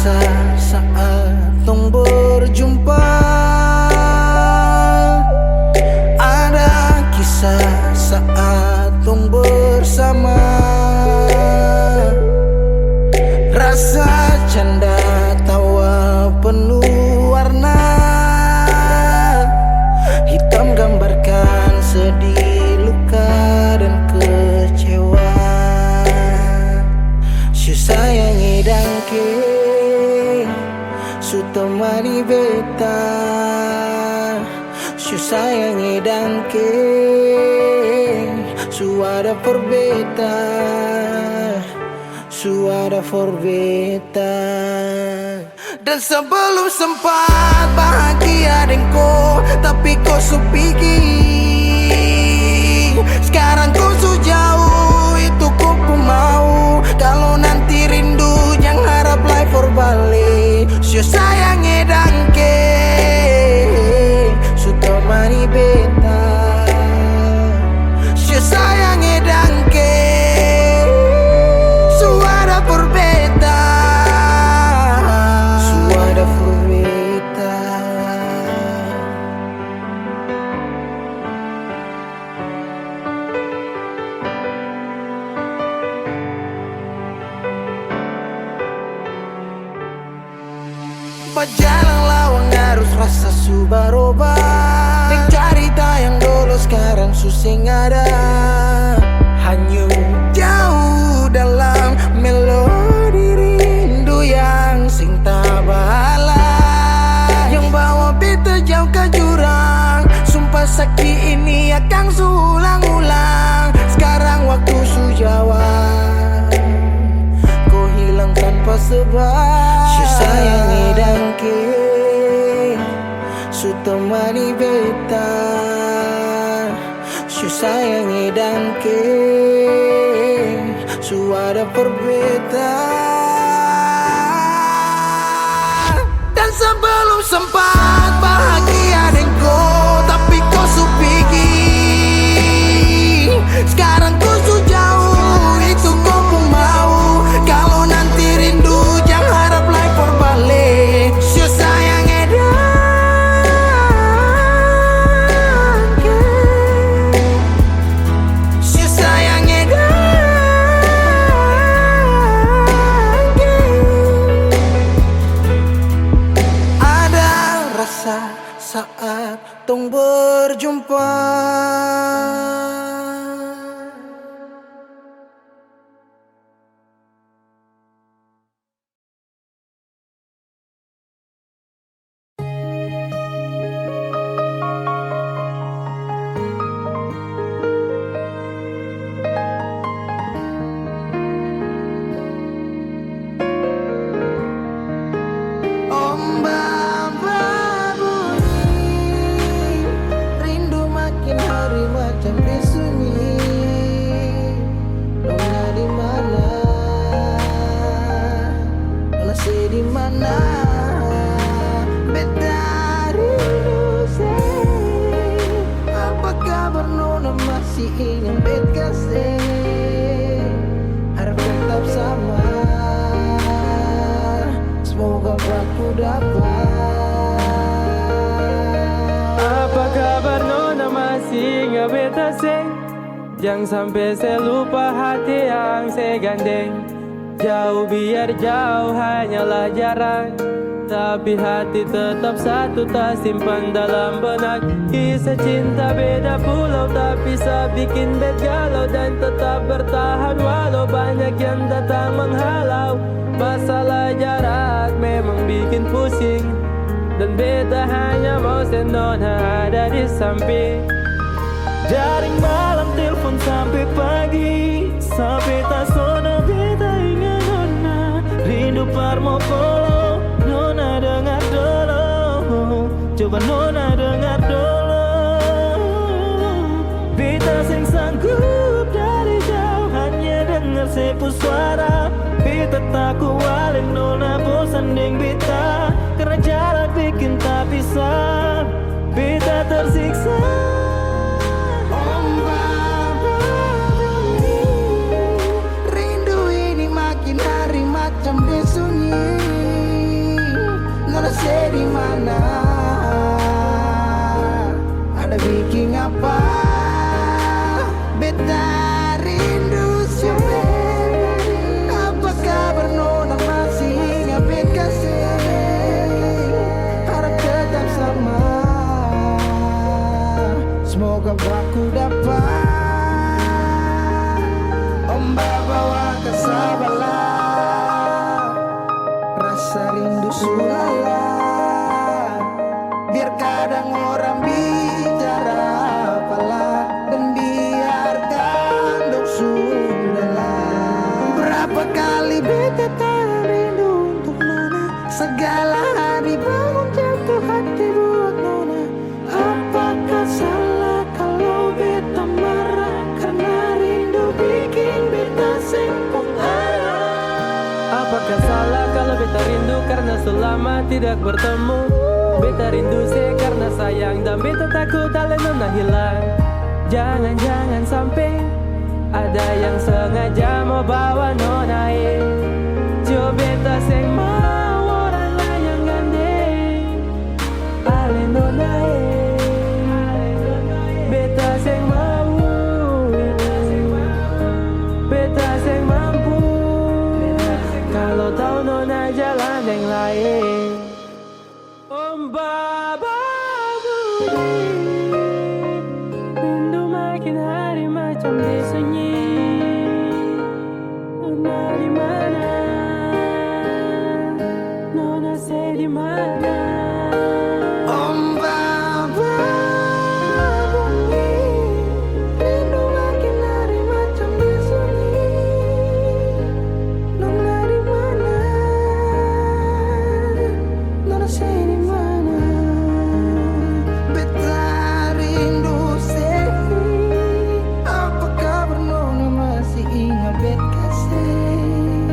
kisah saat tong berjumpa. Ada kisah saat tong bersama. Rasa canda tawa penuh warna. Hitam gambarkan sedih, luka dan kecewa. Su sayangi dangke, su temani beta. Su sayangi dangke, su ada for beta. Su ada for beta. Dan sebelum sempat bahagia denko, tapi kau su pergi. Sekarang kau su jauh, itu kau pun mau. Kalau nanti rindu jangan harap life for balik. Su sayangi dangke, su temani beta. Su sayangi dangke, su ada for beta. Su ada for beta. Berjalan lawang arus rasa su berubah. Dan cerita yang dulu sekarang susing ada. Hanyut jauh dalam melodi rindu yang sing tak bala. Yang bawa beta jauh ke jurang. Sumpah sakit ini akan sulang-ulang. Sekarang waktu su jawab, kau hilang tanpa sebab. Su sayangi dangke, su temani beta. Su sayangi dangke, su ada for beta. Dan sebelum sempat bahagia denko, tapi kau su pergi. Sekarang kau su jauh, itu kau pun mau. Kalau nanti rindu jangan harap life for balik. Su sayangi dangke, su sayangi dangke. Ada rasa saat tong berjumpa. Ombak berbunyi, rindu makin hari macam disunyi. Nona di mana? Masih di mana? Beta rindu say. Apa kabar Nona, masih ingin beta say. Harap tetap sama. Semoga aku dapat. Apa kabar Nona, masih ingat beta say? Jangan sampai saya lupa hati yang saya gandeng. Jauh biar jauh hanyalah jarak, tapi hati tetap satu, tak simpan dalam benak. Kisah cinta beda pulau, tapi bisa bikin bet galau. Dan tetap bertahan walau banyak yang datang menghalau. Masalah jarak memang bikin pusing, dan beta hanya mau Nona ada di samping. Jaring malam, telepon sampai pagi. Sampai tak sono beta ingat Nona. Rindu parmo polo, Nona dengar dulu. Coba Nona dengar dulu. Beta sing sanggup dari jauh hanya dengar sepu suara. Beta tak kuat Nona, bosan deng beta. Karena jarak bikin tak bisa, beta tersiksa. Rindu ini makin hari macam disunyi. sulala. Biar kadang orang bicara apalah, dan biarkan dong sudahlah. Berapa kali beta tak rindu untuk nona, segala hari bangun jatuh hati buat nona. Apakah salah kalau beta marah karena rindu bikin beta sempung arah? Apakah salah kalau beta rindu karena selama tidak bertemu? Beta rindu sih karena sayang dan beta takut ale nona hilang. Jangan-jangan sampai ada yang sengaja mau bawa nona coba beta sing mau orang lain yang gandeng ale nona beta sing mau, beta sing mampu. Kalau tahu nona jalan yang lain. Om Baba bunyi, rindu makin hari macam disunyi. Nona di mana? Nona say di mana? Om Baba bunyi, rindu makin hari macam disunyi. Nona di mana? Nona say di mana? Beta rindu sekali. Apa kabar nona, masih ingat bet kasih?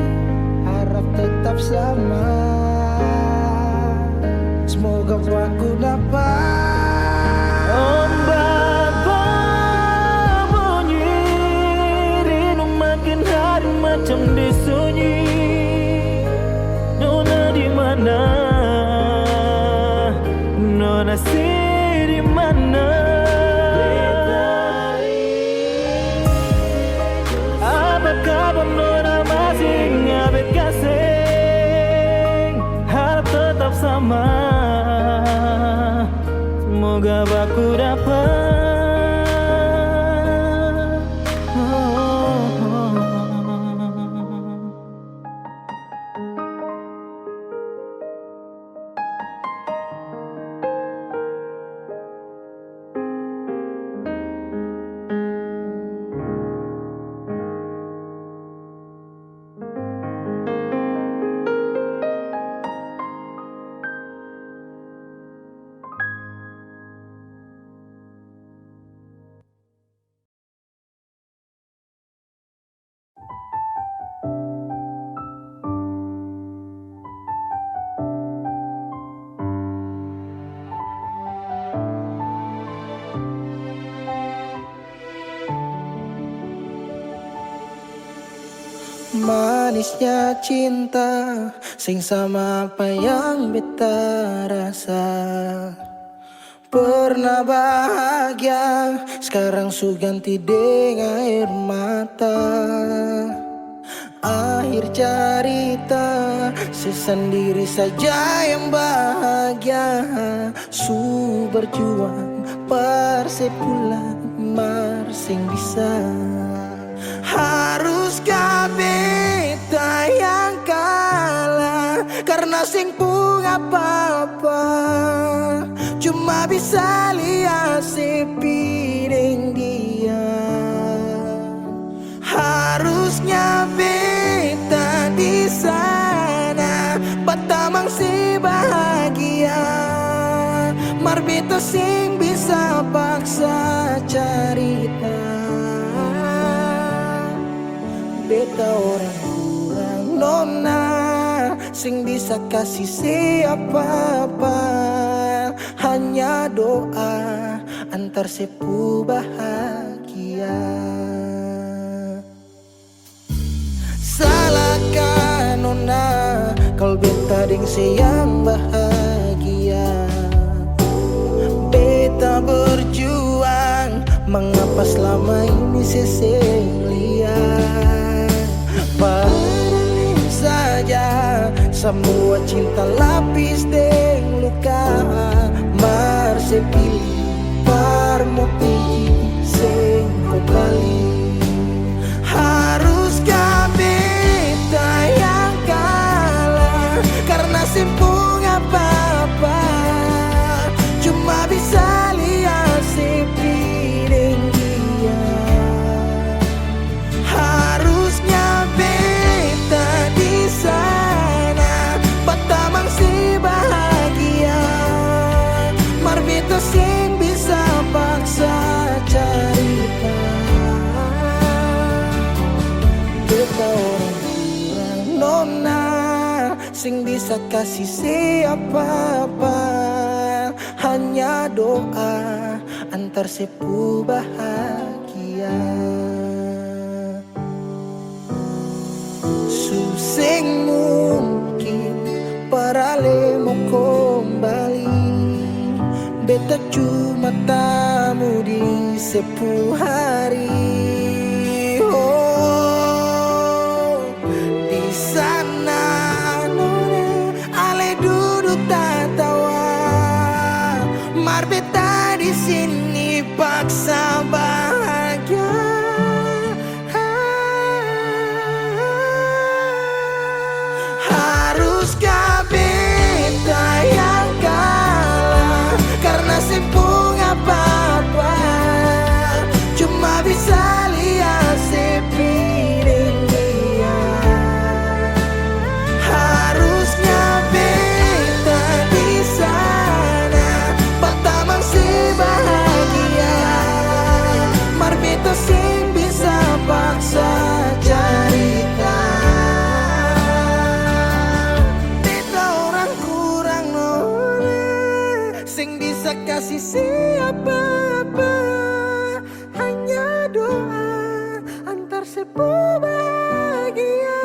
Harap tetap sama. Semoga aku dapat. Om Baba bunyi, rindu makin hari macam disunyi. Nona di mana? Nona si di mana? Apa kabar nona, masih ingat bet kasih? Harap tetap sama. Semoga aku dapat. Manisnya cinta, sing sama apa yang beta rasa. Pernah bahagia, sekarang su ganti dengan air mata. Akhir cerita, sesendiri saja yang bahagia. Su berjuang, persepulang, marsing bisa. Haruskah beta yang kalah karena sing pun apa-apa, cuma bisa lihat sepiring dia. Harusnya beta di sana, batamang si bahagia. Mar beta sing bisa paksa cerita. Beta orang kurang nona, sing bisa kasih siapa-apa. Hanya doa antar sepu bahagia. Salahkah nona kalau beta deng sayang bahagia. Beta berjuang, mengapa selama ini seseng lihat. Padahal saja semua cinta lapis deng luka. Mar sepilih parmo pilih sing kembali. Haruskah beta yang kalah karena simpul sing bisa kasih siapa-apa. Hanya doa antar sepu bahagia. Susing mungkin parale mau kembali, beta cuma tamu di sepu hari. Oh, di sana nona ale duduk tatawa, mar beta di sini paksa bahagia. Haruskah beta yang kalah karena sempung apa-apa, cuma bisa lihat sepiring dia. Harusnya beta di sana pertama si bahagia, mar beta sing bisa paksa cerita. Beta orang kurang nona sing bisa kasih siapa-apa. Hanya doa antar sepu bahagia.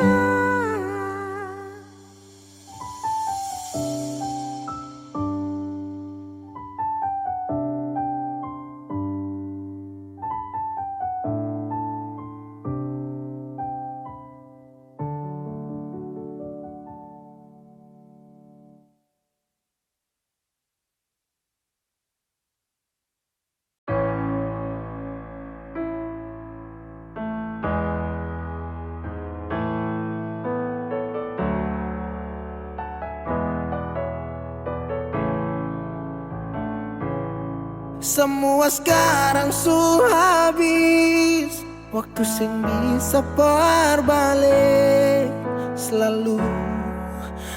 Semua sekarang su habis, waktu sing bisa berbalik. Selalu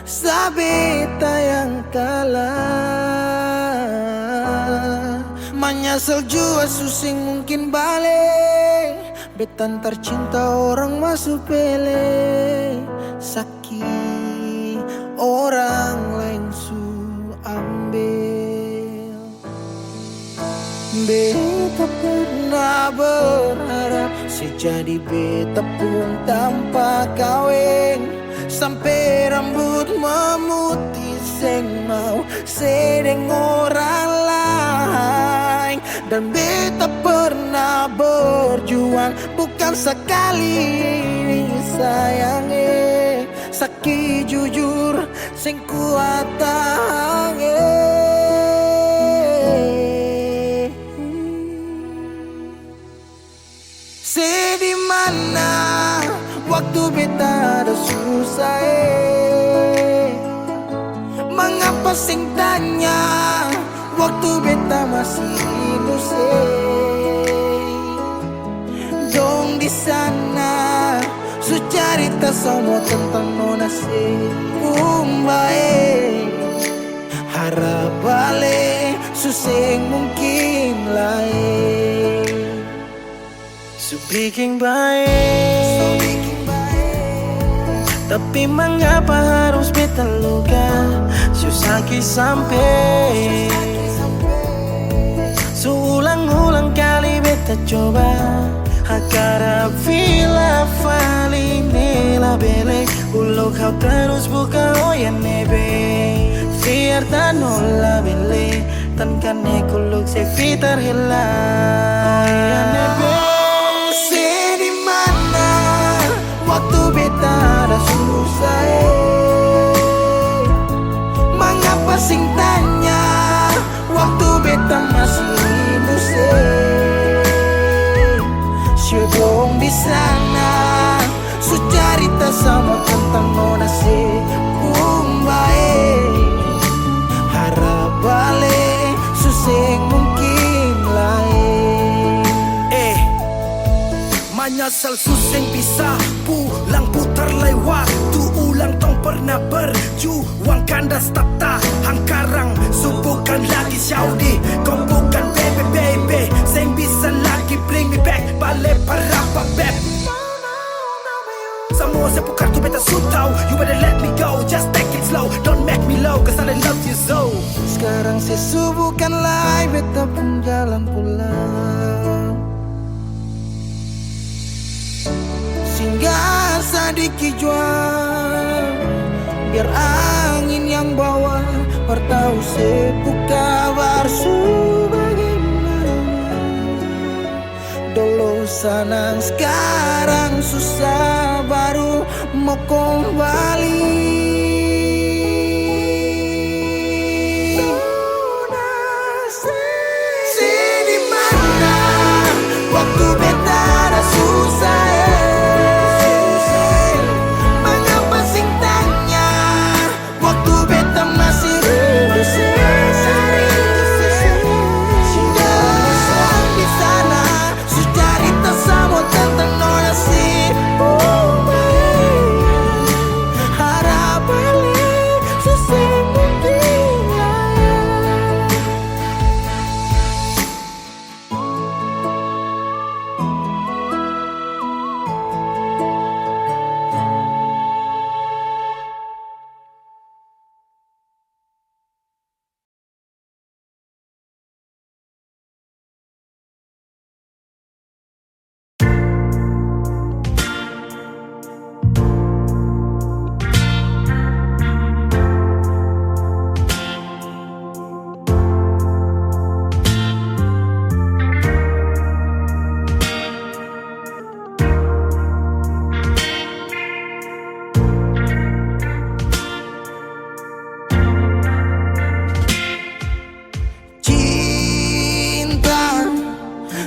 sabeta yang kalah, menyesal jua susing mungkin balik. Betan tercinta orang masuk pele, sakit orang lain su ambil. Beta pernah berharap sejadi beta pun tanpa kawin, sampai rambut memutih seng mau sedeng orang lain. Dan beta pernah berjuang bukan sekali sayangi, sakit jujur sing kuat tahan. Di mana waktu beta ada susah, mengapa sing tanya waktu beta masih hidup. Dong di sana su cerita semua tentang nona umbae, harap balik susing mungkin lain. So bikin baik, tapi mengapa harus beta luka? Susaki sampai Seulang-ulang kali beta coba agar vila fali nela bele ulo kau terus buka oya nebe fiar tanola bele tan kane kuluk se fitar hela oya nebe. Waktu beta ada susah, mengapa sing tanya waktu beta masih hidup. Syedong di sana su cerita sama tentang nona umbae, harap balik susing mungkin lain. Menyesal suseng bisa pulang putar lewat tu ulang tong pernah berjuang kandas tak tahan karang subukan lagi Saudi kau bukan baby seng bisa lagi bring me back balik parapa beb semua sepukan tu beta su tahu you better let me go just take low cause I love you so. Sekarang sesubukan lai beta pun jalan pulang. Singgah sedikit jual, biar angin yang bawa bertahu sepuh kabar bagaimana. Dulu senang sekarang susah baru mau kembali. Waktu beta dah susah, mengapa sing tanya? Waktu beta masih di sana, cerita sama tentang nona si harap balik sesemungkin.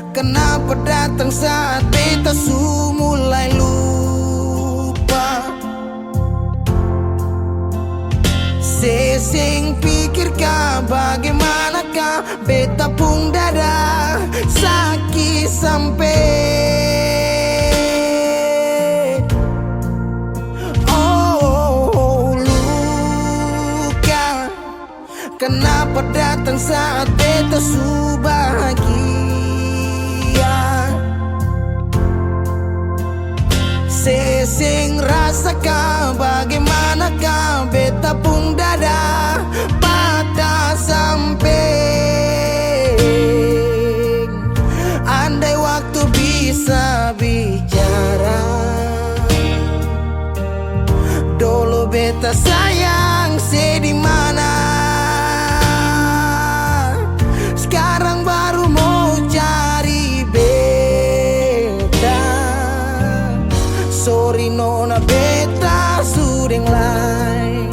Kenapa datang saat beta su mulai lupa? Sesing pikirkah bagaimanakah beta pun dada sakit sampai luka. Kenapa datang saat beta su bahagia? Sesing rasakah bagaimanakah beta pun dada patah sampai. Andai waktu bisa bicara, dulu beta sayang di mana. Sekarang baru mau cari beta. Sorry nona beta sudeng lain.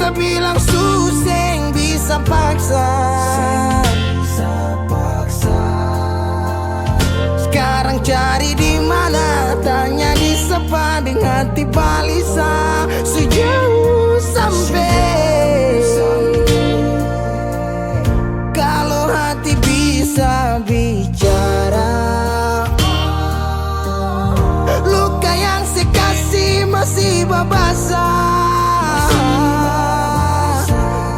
Bilang suseng bisa paksa. Sekarang cari di mana? Tanya di sepading hati balisa sejauh sampai. Kalau hati bisa bicara, luka yang sekasih masih babasa.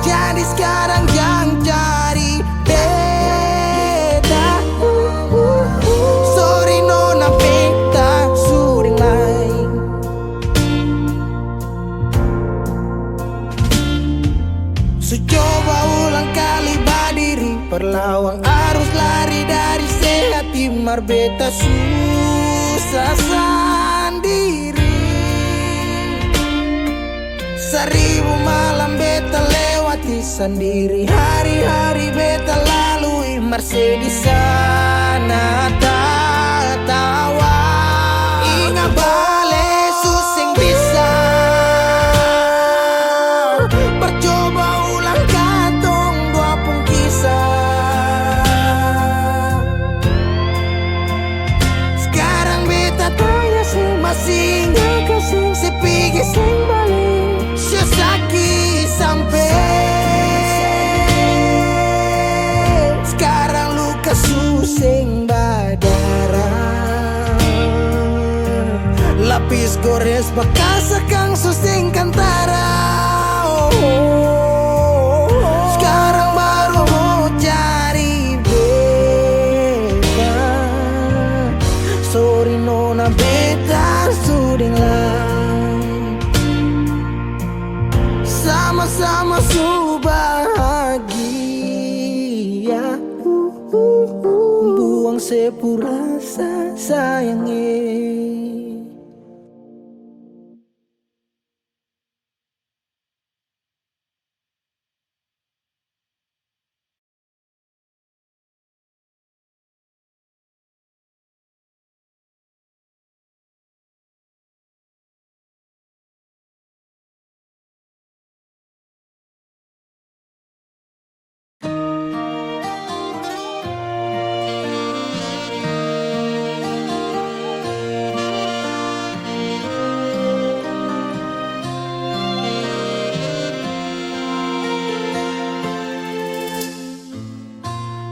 Jadi sekarang jangan cari beta. Sorry nona beta sudeng lain. So coba ulang kali berdiri, perlawan arus lari dari sehati marbeta susah sendiri. Seribu malam beta lewati sendiri, hari-hari beta lalui masih di sana tertawa. Ingat balik suseng bisa percoba ulang katong dua pun kisah. Sekarang beta tanya masih nggak kasih pigi sing balik sesaki sampai sekarang luka susing badara lapis gores bekas kang susing kantara. Sekarang baru mau cari beta. Sorry nona beta suding lang. Sama-sama su bahagia. Buang sepurasa sayangnya.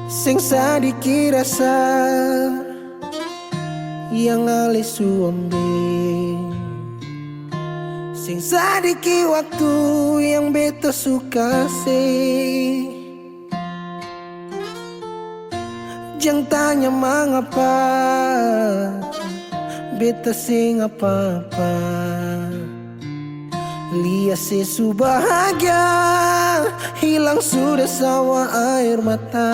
Sing sadiki rasa yang alih suambe, sing sadiki waktu yang beta suka sih. Jangan tanya mengapa beta sing apa-apa. Lihat sesu bahagia hilang sudah sawa air mata.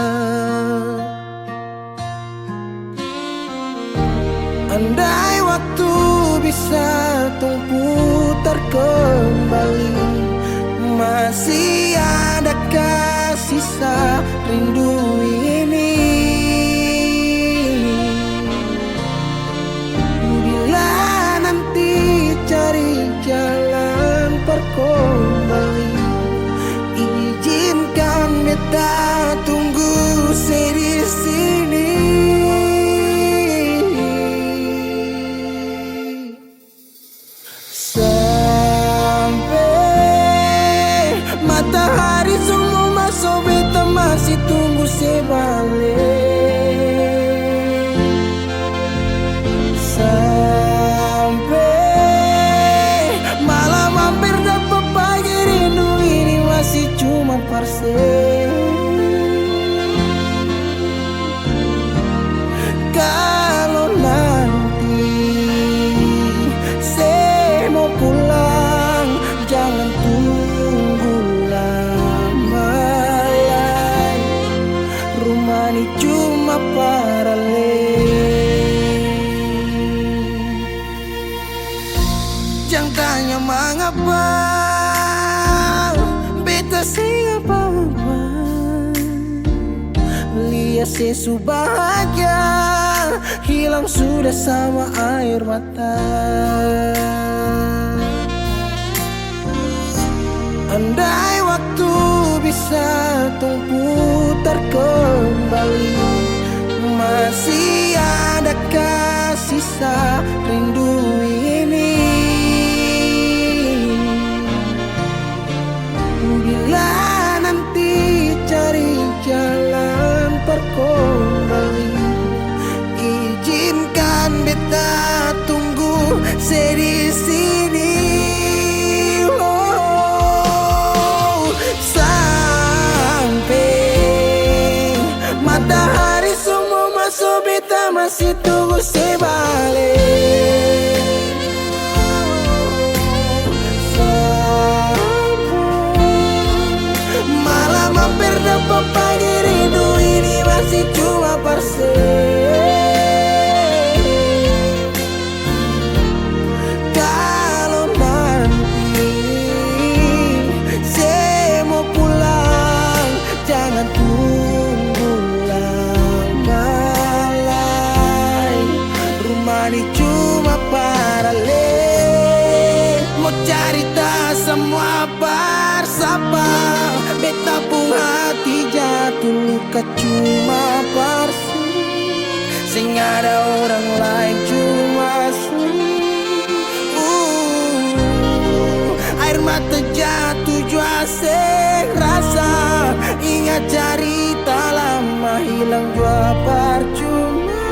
Andai waktu bisa tung putar kembali, masih adakah sisa rindu ini? Bila nanti cari jalan kembali, izinkan beta tunggu di sini sampai matahari semua masuk, beta masih tunggu sebalik. Sampai malam hampir dapat pagi, rindu ini masih cuma parse. Kalau nanti saya mau pulang, jangan tunggu lama lagi. Rumah ini cuma paralel. Jangan tanya mengapa beta sing apa-apa. Lihat sesu bahagia hilang sudah sama air mata. Andai waktu bisa tung putar kembali, masih adakah sisa rindu ini? Bila nanti cari jalan kembali, izinkan beta tunggu di sini. Oh, sampai matahari semua masuk, beta masih tunggu sebalik. Malam hampir dapat pagi, rindu ini masih cuma parse. Kalau nanti saya mau pulang, jangan tunggu lama lagi. Rumah ini cuma paralel, mau cari tak semua bersama. Beta pun hati jatuh luka cuma parsi, sing ada orang lain cuma su. bata jatuh jua se rasa. Ingat cerita lama hilang jua percuma.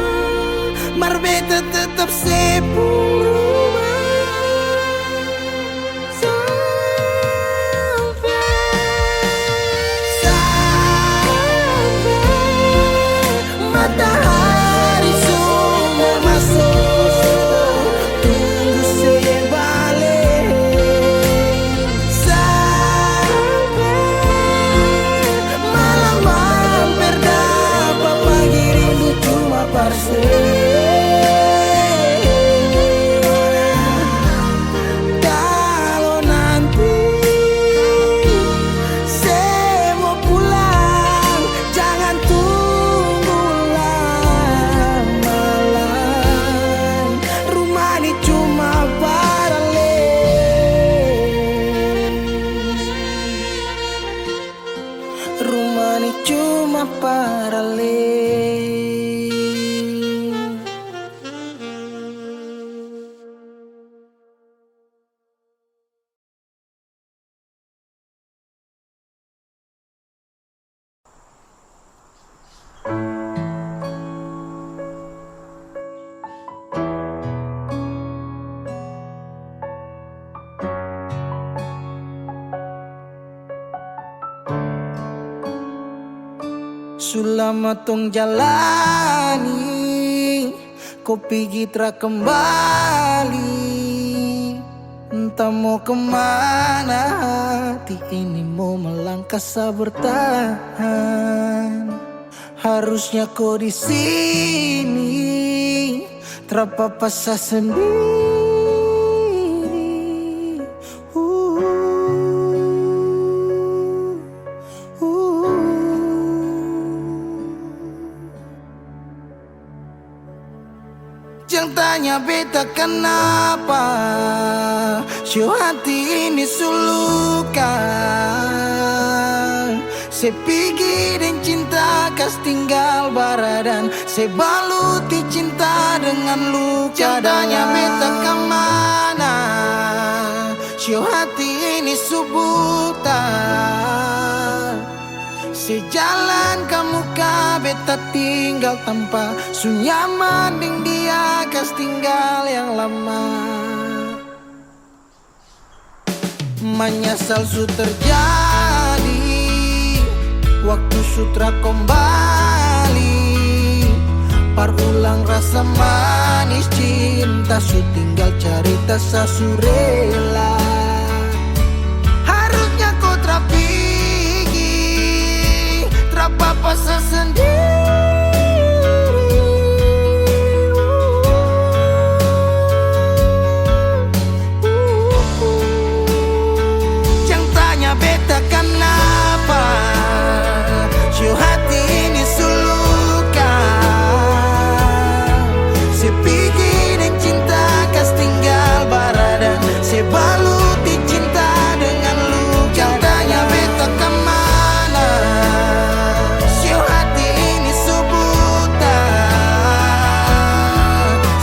Marbeta tetap sepuluh rumah. Sampai matahari sudah masuk, tunggu saya balik. Sampai malam hampir dapat, pagi rindu cuma parse. Kalau nanti saya mau pulang, jangan tunggu lama-lama. Rumah ini cuma paralel. Rumah ini cuma paralel. Selama tong jalani, kau pergi tra kembali. Entah mau kemana, hati ini mau melangkah bertahan. Harusnya kau di sini, terpapasa sendiri. Jangan tanya beta kenapa, show hati ini sulukan. Saya pergi dan cinta kas tinggal baradan, saya baluti cinta dengan luka. Jadanya beta kemana, show hati ini subutan. Sejalan kamu ka beta tinggal tanpa sunyaman ding dia kas tinggal yang lama. Menyesal su terjadi, waktu sutra kembali. Parulang rasa manis cinta, su tinggal cerita sasurela. Harusnya kau terapi apa sendiri. Jangan tanya beta kenapa, show hati ini sulukan. Saya pergi dan cinta kas tinggal baradan, saya baluti cinta dengan luka. Jangan tanya beta kemana, hati ini subutan.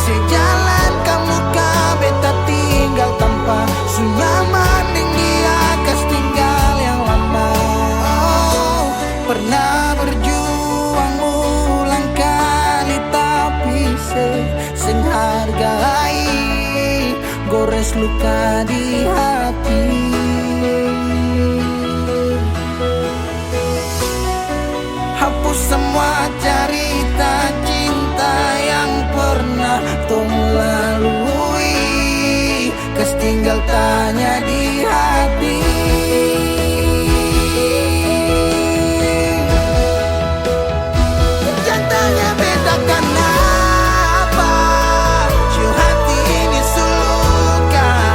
Sejalan kamu ka beta tinggal tanpa sunyaman ding dia kas tinggal yang lama. Oh, pernah berjuang ulang kali tapi sing hargai, gores luka di hati. Hapus semua cerita cinta yang pernah tong lalui, kes tinggal tanya di hati. Jangan tanya beta kenapa, show hati ini sulukan.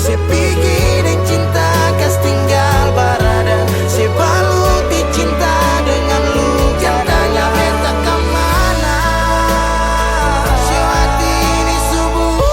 Saya pergi dan cinta kas tinggal baradan, saya baluti cinta dengan luka. Jangan tanya beta kemana, show hati ini subutan.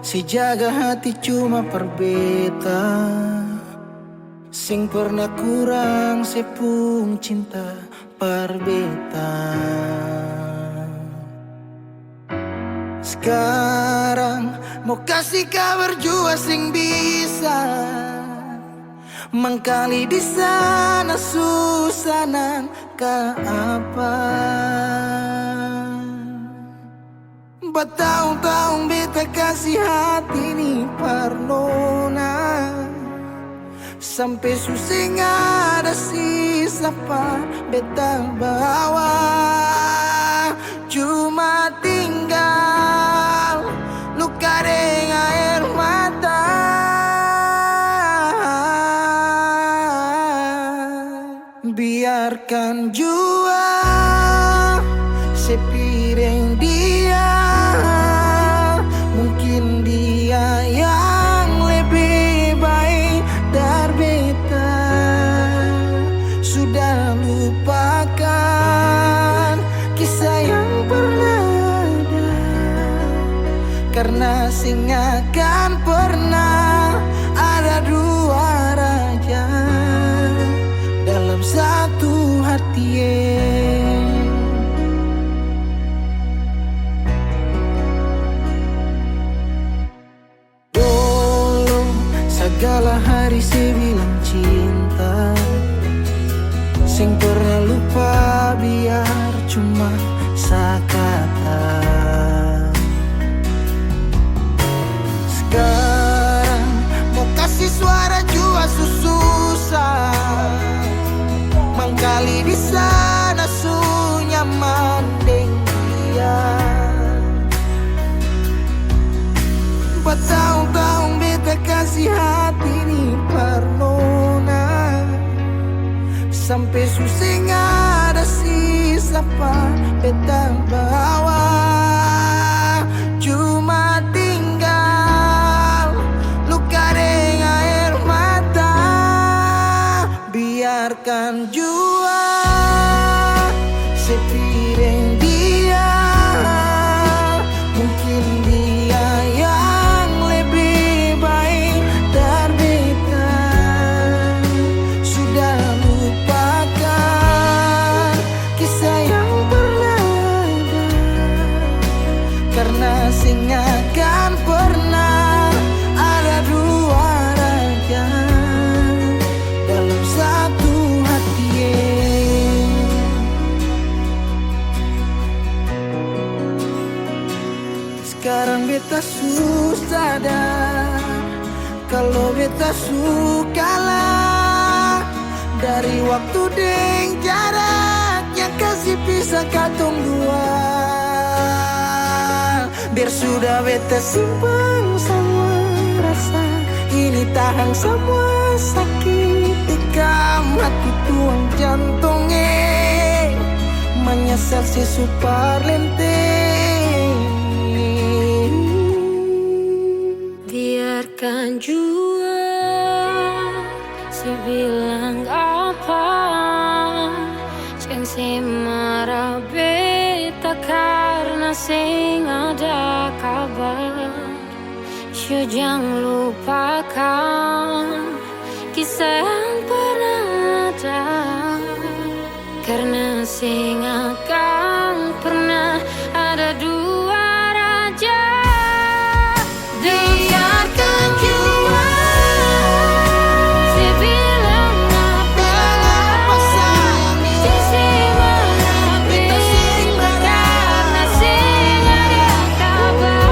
Si jaga hati cuma perbeta, sing pernah kurang sepung cinta perbeta. Sekarang mau kasih kabar jua sing bisa mengkali di sana susah nang ka apa. Bertahun-tahun beta kasih hati ni parnona, sampai susah ada sisa pa beta bawa. Cuma tinggal luka dengan air mata. Biarkan jua sepiring dia, mungkin dia yang lebih baik dari beta. Sudah lupakan kisah yang pernah ada, karena sing akan pernah ada dua raja dalam satu hati. Dulu segala hari saya bilang cinta, sing pernah lupa biar cuma sekata. Sekarang mau kasih suara jua susah, mangkali di sana sunyi mandeng dia. Bertahun-tahun beta kasih hati ni parnona, sampai susah ada sisa pa beta bawa. Cuma tinggal luka dengan air mata. Biarkan jua sepiring dia, mungkin dia yang lebih baik dari beta. Sudah lupakan kisah yang pernah ada, karena sing akan pernah ada dua raja dalam satu hati. Sekarang beta susah sadar kalau beta suka lah, dari waktu deng jarak yang kasih pisah katong dua. Biar sudah beta simpan semua rasa, ini tahan semua sakit tikam hati tuang jantungnya, menyesal si super lenteng. Biarkan jua si bilang apa, jangan si marah beta karena sing ada kabar. Jangan lupakan kisah yang pernah ada, karena sing akan pernah ada dua raja. Biarkan jua si bilang apa sayang, si marah beta sing karena sing ada kabar.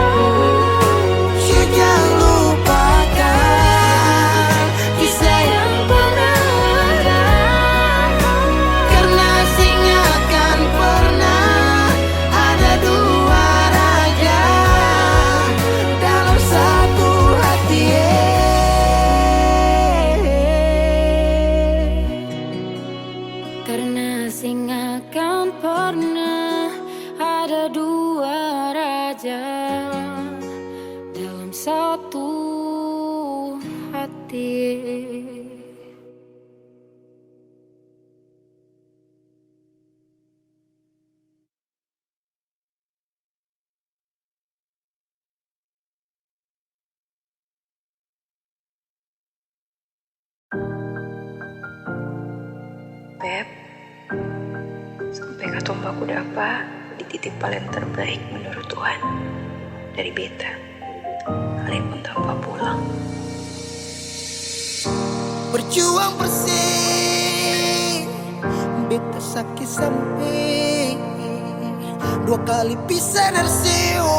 Jangan lupakan Kisah yang pernah ada, karena sing akan pernah ada dua raja dalam satu hati. karena sing akan pernah ada dua raja dalam satu hati. Beb, sampai katong baku dapa di titik paling terbaik menurut Tuhan dari beta. Kalian pun tanpa pulang. Berjuang bersih, beta sakit sampai 2 kali pisah dari seo.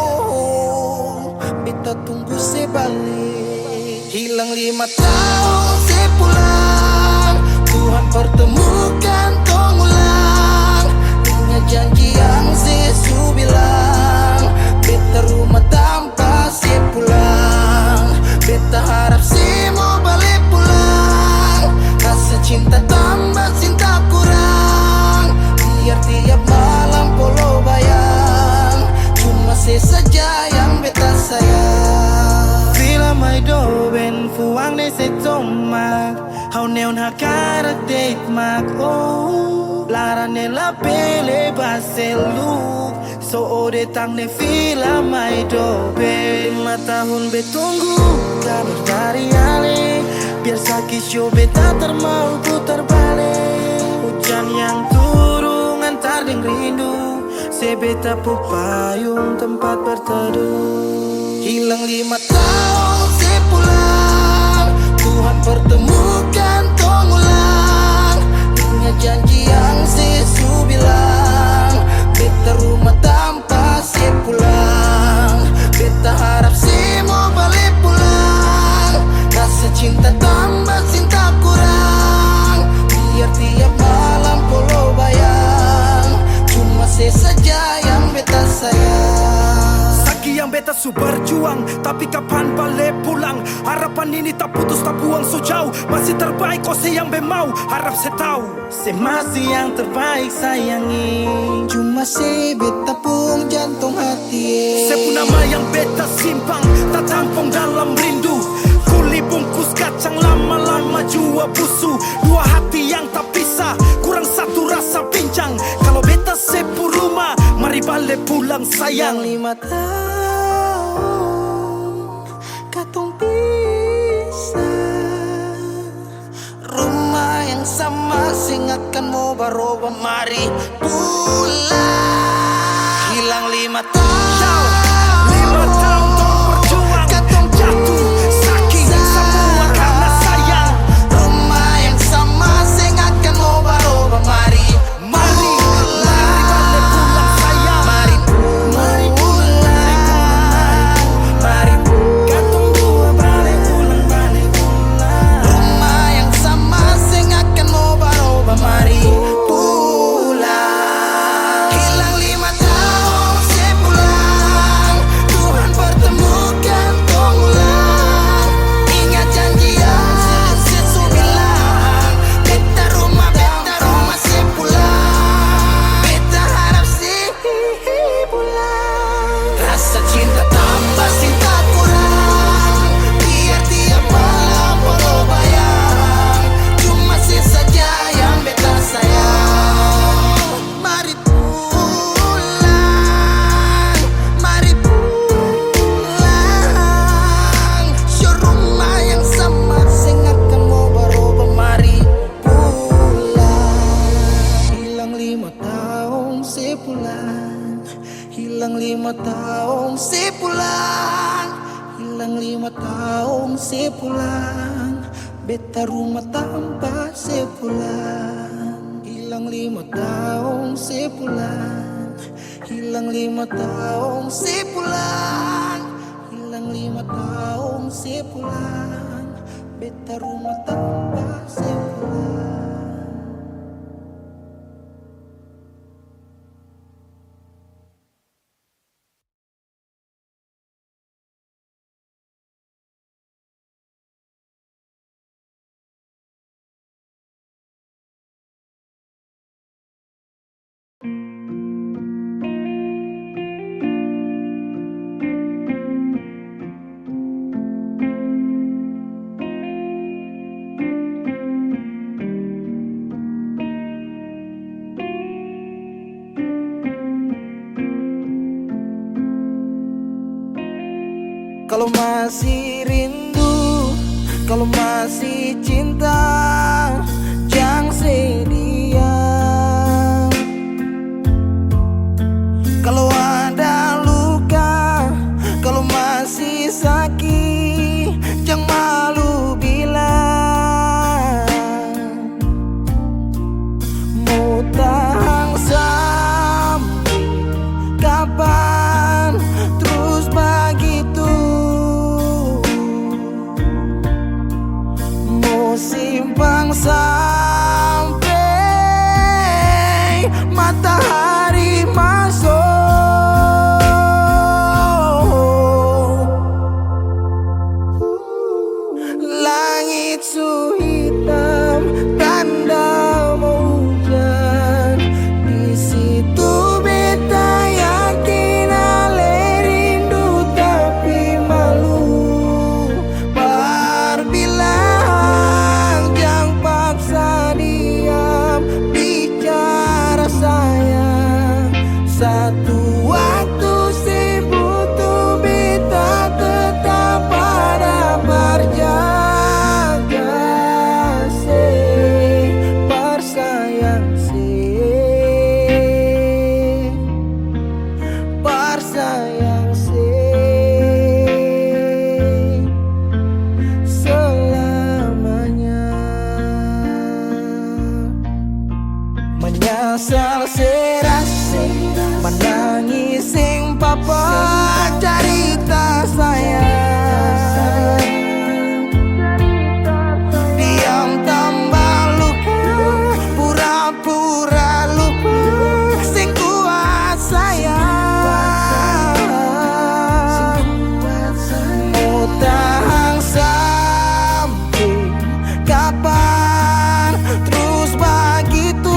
Beta tunggu sebalik. Hilang 5 tahun sepulang, Tuhan pertemukan tong ulang. Ingat janji yang sesu bilang, beta rumah tanpa sepulang. Beta harap semua balik pulang. Rasa cinta tambah cinta kurang, biar tiap malam polo bayang. Cuma saja yang beta sayang. Fila mai do ben fuang ne se tomak, hau neon hakarak date mak oh. Lara ne la pele baselu, so ode tang ne fila mai do ben. 5 tahun betunggu kabar dari ale, biar sakit show beta termau putar balik. Hujan yang turun antar deng rindu, sebeta pupayung tempat berteduh. Hilang 5 tahun sepulang, Tuhan pertemukan tong ulang. Ingat janji yang sesu bilang, beta rumah tanpa sepulang. Beta harap semua balik pulang. Rasa cinta tambah cinta kurang, biar tiap malam polo bayang. Cuma saja yang beta sayang. Saki yang beta su berjuang, tapi kapan balik pulang? Harapan ini tak putus tak buang so jauh. Masih terbaik kau yang bemau, harap saya tahu. Se masih yang terbaik sayangi, cuma se beta pun jantung hati. Saya pun nama yang beta simpang, tak tampung dalam rindu. Kuli bungkus kacang lama-lama jua busu. 2 hati yang tak pisah, kurang satu rasa pincang. Kalau beta sepu rumah, mari balik pulang sayang. 5 tahun katong pisah, rumah yang sama sing akan mau baroba, mari pulang. Hilang 5 tahun, 5 tahun tong berjuang, katong jatuh sakit semua karena sayang. rumah yang sama sing akan mau baroba, mari Mari balik pulang sayang. Mari pulang, mari Katong dua balik pulang, balik pulang. rumah yang sama sing akan mau baroba, mari pulang. Hilang 5 tahun sepulang, Tuhan pertemukan tong ulang. Ingat janji yang sesu bilang, beta rumah sepulang. Beta harap sih pulang. Rasa cinta tambah cinta kurang, biar tiap malam polo bayang. Cuma saja yang beta sayang. Mari pulang, mari pulang. Show rumah yang sama sing akan mau baroba, mari pulang. Hilang 5 tahun sepulang, hilang 5 tahun sepulang, hilang 5 tahun sepulang. Beta rumah tanpa sepulang. Hilang 5 tahun sepulang, hilang 5 tahun sepulang, hilang 5 tahun sepulang. Beta rumah tanpa sepulang. Kalau masih rindu, kalau masih cinta, jangan sedia. simpang sampai matahari masuk. Langit su hitam, tanda mau hujan. Di situ beta yakin ale rindu tapi malu. Berbilang jangan paksa diam, bicara sayang. Satu waktu sibuk tuh beta tetap pada berjaga. Menyesal serasi, menangis sing papa cerita sayang. Diam tambah luka, pura-pura lupa, sing kuat sayang. Mau tahan sampai kapan terus begitu?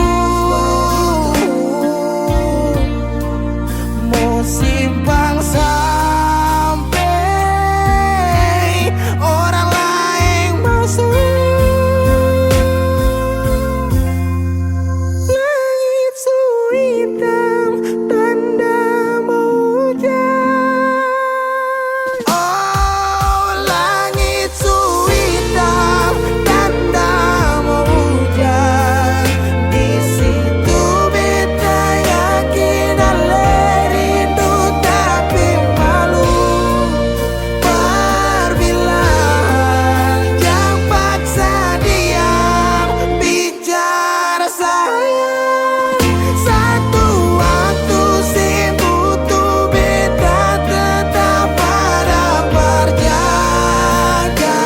Simpang sampai orang lain masuk. Langit su hitam, tanda mau hujan. Oh, langit su hitam, tanda mau hujan. Di situ beta yakin ale rindu tapi malu. Berbilang jangan paksa diam, bicara sayang. Satu waktu sibuk tuh beta tetap pada berjaga.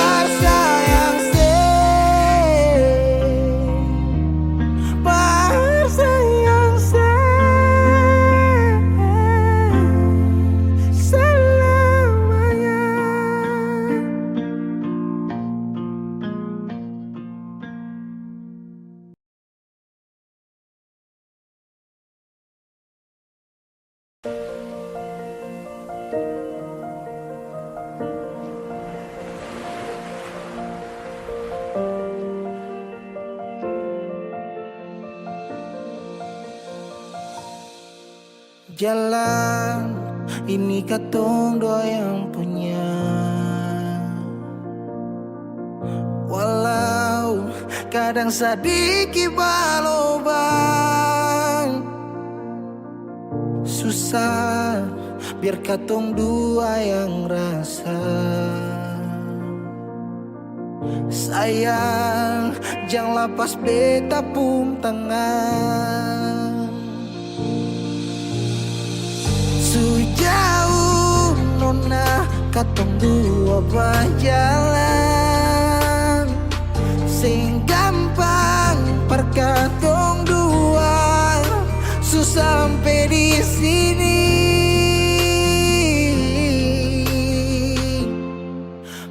Bersayang bersayang selamanya. Jalan ini katong dua yang punya. Walau kadang sedikit balobang, susah biar katong dua yang rasa. Sayang jangan lepas beta pun tangan. Sejauh nona katong dua berjalan, sing gampang perkatong dua susah sampai di sini.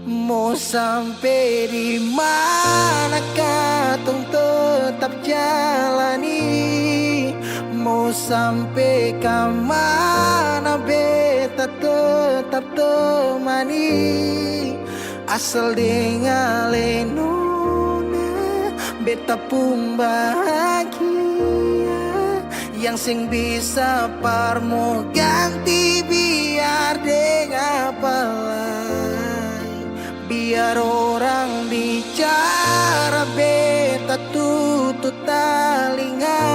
Mau sampai di mana katong tetap jalani. Mau sampai ke mana beta tetap temani. Asal dengan lenona beta pun bahagia. Yang sing bisa parmo ganti biar dengan apa lain. Biar orang bicara beta tutup telinga.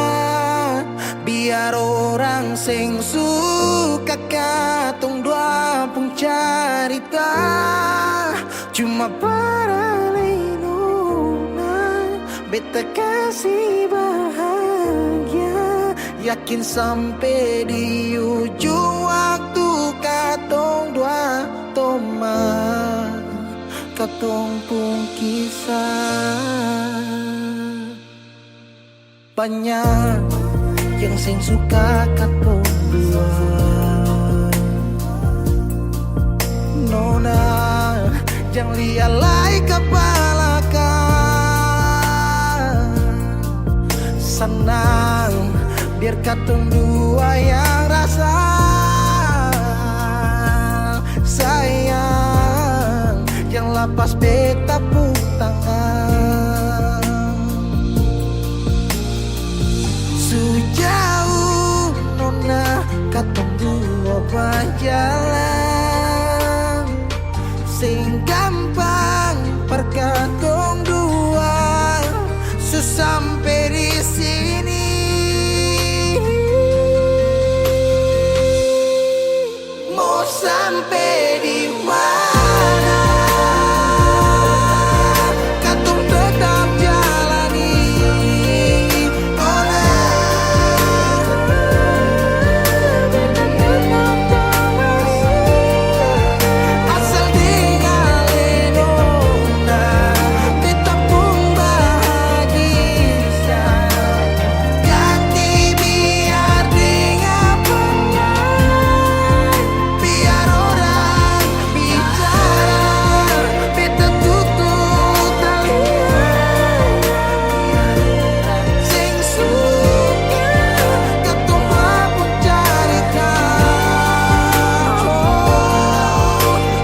Biar orang sing suka katong dua pun carita. Cuma para lenona beta kasih bahagia. Yakin sampai di ujung waktu katong dua toma. katong pung kisah. Banyak yang sing suka katong dua, nona jangan lialai kepala ka. Senang biar katong dua yang rasa sayang, yang lapas beta pun tangan. Sejauh nona katong dua berjalan, sing gampang perkatong dua sampai di sini. Mau sampai di mana? Katong tetap jalani. Asal tinggalin nona, beta pun bahagia. Ganti biar dengan biar orang bicara, beta tutup talian. Sing suka katong mabuk cerita,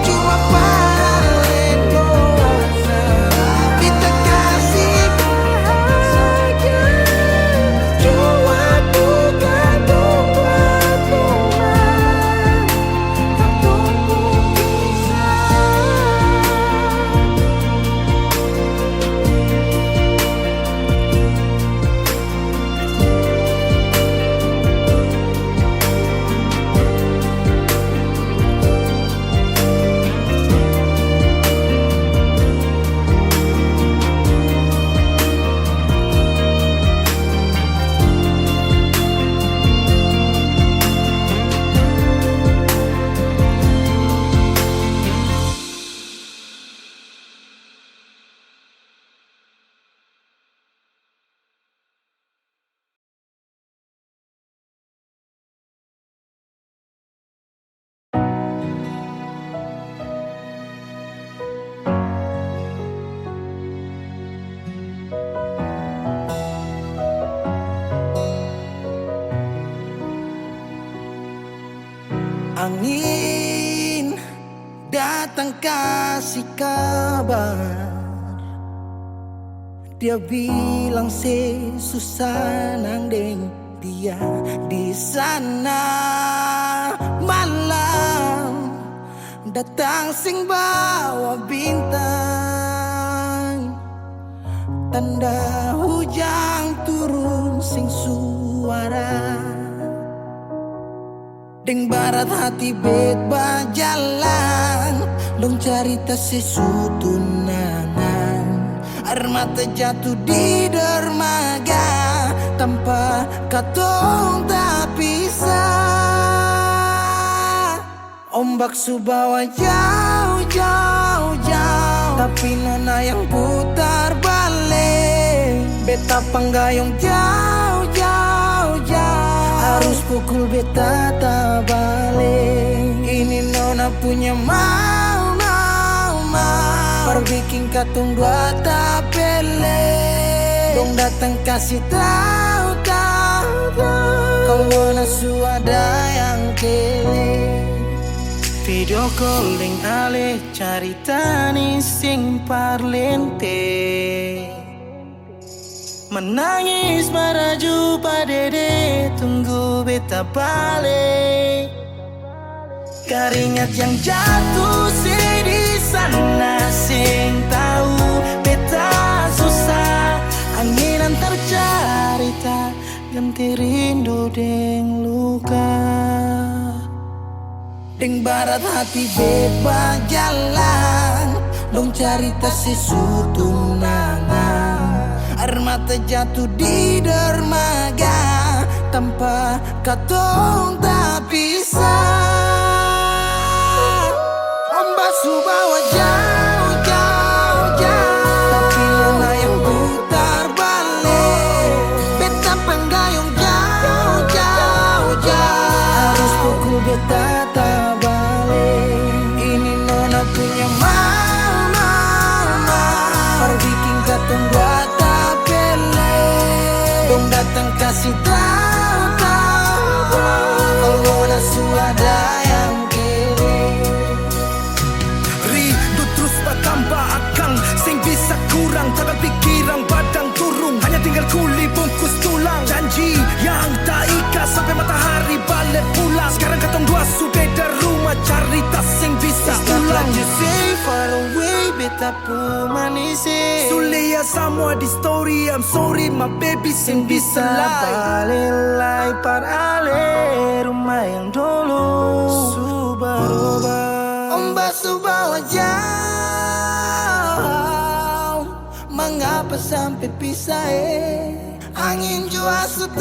cuma paling dosa beta kasih bahagia. Cuma duka doa Tuhan, katong pun kisah. Angin datang kasih kabar, dia bilang susah nang deng dia di sana. Malam datang sing bawa bintang, tanda hujan turun sing suara. Deng barat hati bet berjalan, dong cerita sesutunangan. Air mata jatuh di dermaga, tanpa katong tak pisah. Ombak subawa jauh, jauh, jauh, tapi nona yang putar balik. Beta panggayung jauh, jauh, jauh, harus pukul beta tak balik. Ini nona punya mau, mau, mau, perbikin katong dua tak pele. Dong datang kasih tahu, tahu, tahu, kau nona suada yang kele. Video calling ale carita ni sing parlente, menangis meraju padede tunggu beta balik. Keringat yang jatuh di sana sing tahu beta susah. Angin antar carita ganti rindu deng luka. Deng barat hati bebas jalan, dong cerita sesutunangan. Air mata jatuh di dermaga, tanpa katong tak pisah. Ombak subawa jauh, jauh, beta pu manisi. Sulia semua di story, I'm sorry my baby sing bisa Balelai par ale rumah yang dulu Subarubah Ombak subah jauh. Mengapa sampai pisah Angin jua tahu.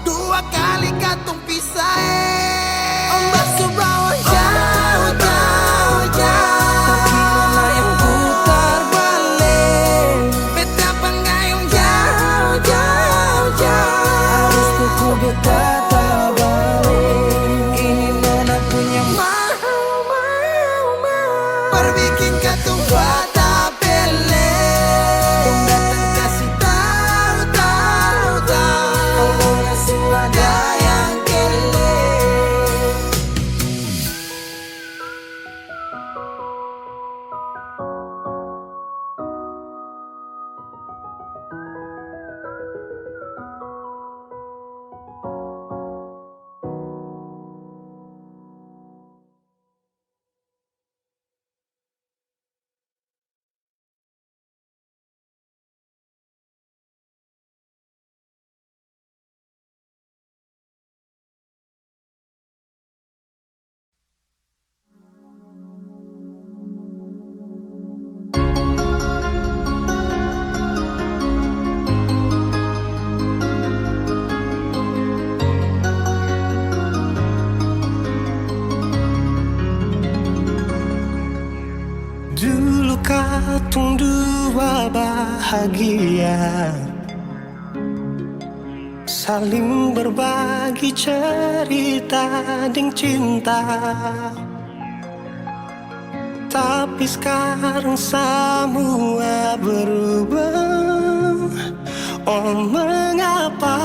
Dua kali katung pisah Ombak subah jauh, jauh, jauh. Tapi yang putar balik. Beta pengayung jauh, jauh, jauh. Harus kuku beta tak balik. Ini nona punya mau. Perbikin katung bata pele. Dong datang kasih tahu, tahu, tahu. Kalau nasi ada yang kele. Dulu katung dua bahagia, saling berbagi cerita ding cinta. Tapi sekarang semua berubah. Oh mengapa,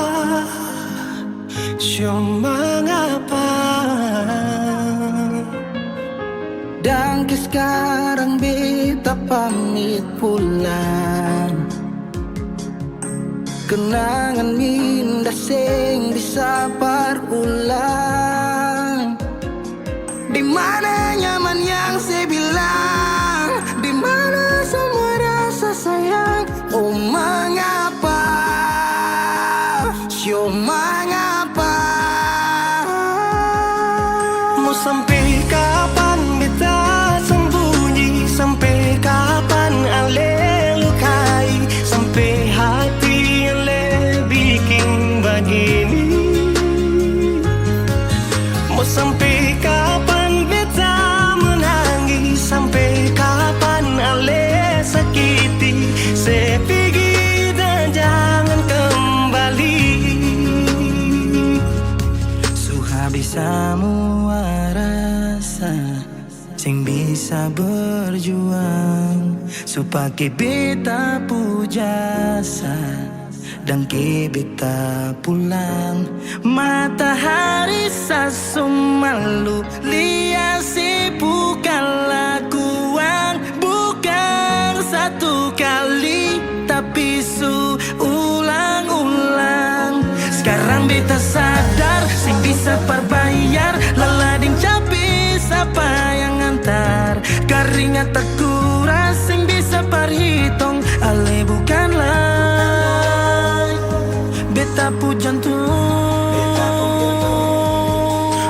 mengapa? Dan sekarang beta pamit pulang. Kenangan minda sing bisa berulang. Di mana nyaman yang saya bilang, di mana semua rasa sayang. Oh mengapa, mengapa? Mau sampai kapan beta sembunyi? Sampai kapan ale lukai? Sampai hati ale bikin begini? Mau sampai kapan beta menangis? Sampai kapan ale sakiti? Saya pergi dan jangan kembali. Suhabis semua rasa sing bisa berjuang, supaya beta pujasa dan ke beta pulang. Matahari sasum malu liasi bukan lakuan, bukan satu kali tapi ulang-ulang. Sekarang beta sadar sing bisa perbayar lalading capi siapa yang antar. Keringat tak kuras sing bisa perhitung ale bukanlah beta pu jantung.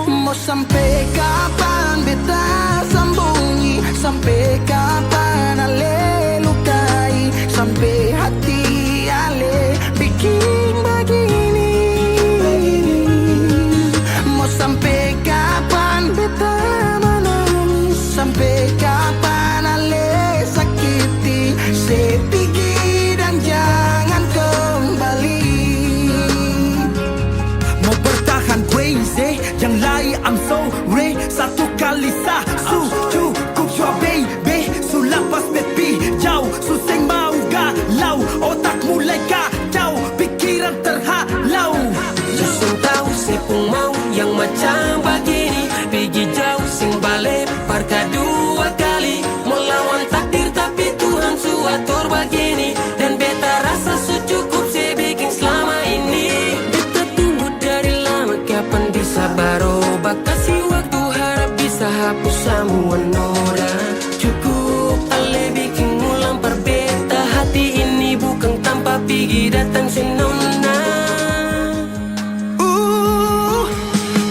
Mau sampai kapan beta sembunyi? Sampai kapan ale lukai? Sampai hati ale bikin begini? Mau sampai kapan beta menangis? Sampai kapan ale sakiti? Saya pergi dan jangan kembali. Mau bertahan crazy, yang lain I'm sorry. Satu kali cukup jua baby. Sulapas baby jauh, suseng mau galau. Otak mulai kacau, pikiran terhalau. Justru tahu saya pun mau yang macam begini. Pergi jauh sing balik parka dua kali. Melawan takdir tapi Tuhan suatur begini. Dan beta rasa secukup saya bikin selama ini. Beta tunggu dari lama kapan bisa berubah. Kasih waktu harap bisa hapus semua nora. Cukup ale bikin ngulang perbeta. Hati ini bukan tanpa pergi datang si nona.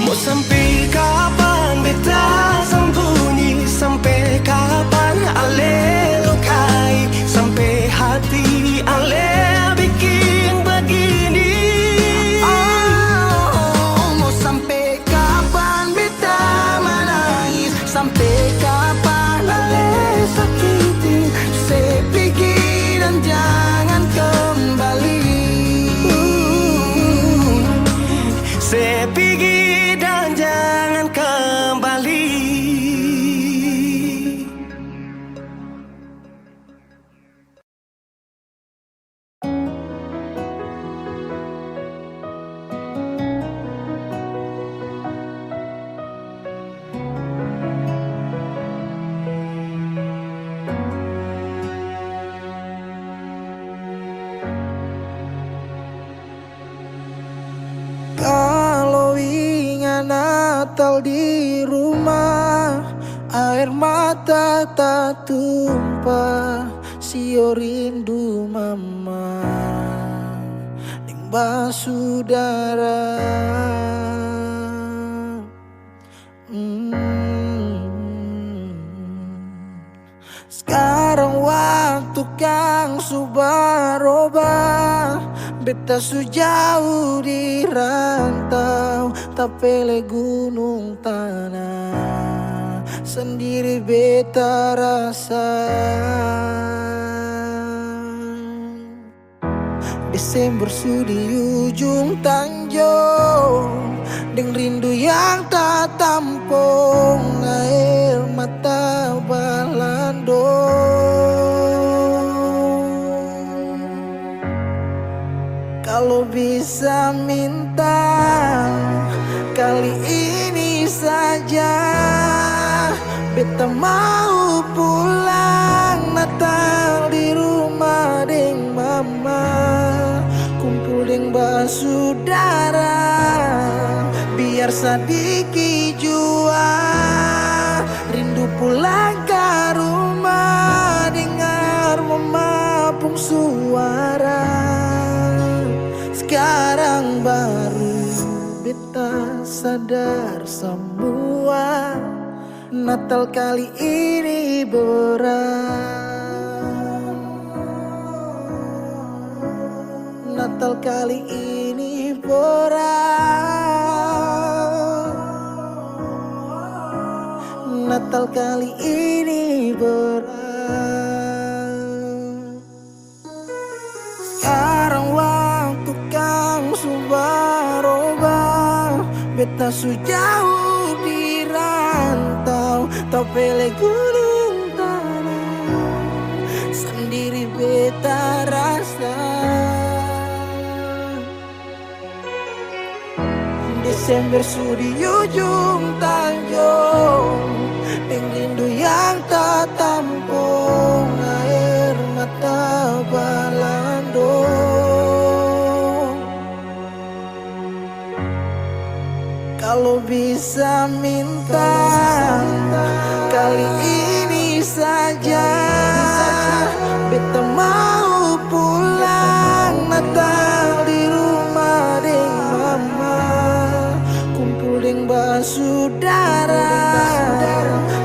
Mau sampai kapan beta sembunyi? Sampai kapan ale lukai? Sampai hati ale bikin begini. Mau sampai kapan beta menangis? Sampai kapan ale sakiti? Saya pergi dan jangan kembali. Saya pergi dan jangan kembali. Kalau ingat Natal di rumah, air mata tak tumpah. Sio rindu mama Nimba saudara. Sekarang waktu kang subaroba, beta sejauh di rantau, tapele gunung tanah, sendiri beta rasa. Desember sudi ujung tanjung, deng rindu yang tak tampung, air mata balando. Kalau bisa minta kali ini saja, beta mau pulang Natal di rumah deng mama, kumpul deng basudara, biar sadiki jua rindu pulang ke rumah, dengar mama pung suara. Sekarang baru beta sadar semua, Natal kali ini berat. Natal kali ini berat. Natal kali ini berat. Sekarang waktu kang subaroba, beta sejauh di rantau, tapele gunung tanah, sendiri beta rasa. Desember sudi ujung tanjung, deng rindu yang tak tampung, air mata balando. Kalau bisa minta kali ini saja, beta mau pulang Natal di rumah deng mama, kumpul deng basudara,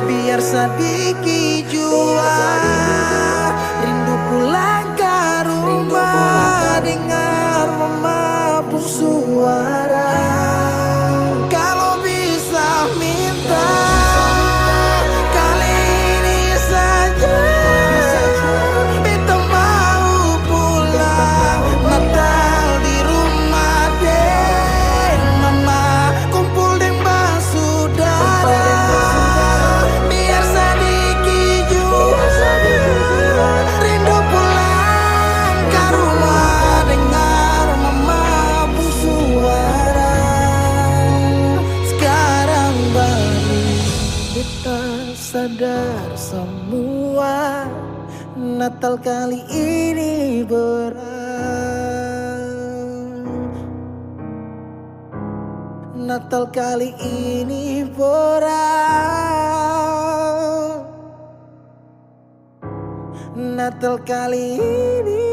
biar sadiki jua rindu pulang ke rumah, dengar mama pun suara. Kalau bisa minta kali ini saja, beta mau pulang Natal di rumah deng mama, kumpul deng basudara, biar sadiki jua rindu pulang ke rumah, dengar mama pun suara. Sekarang baru beta sadar semua, Natal kali ini berat. Natal kali ini berat. Natal kali ini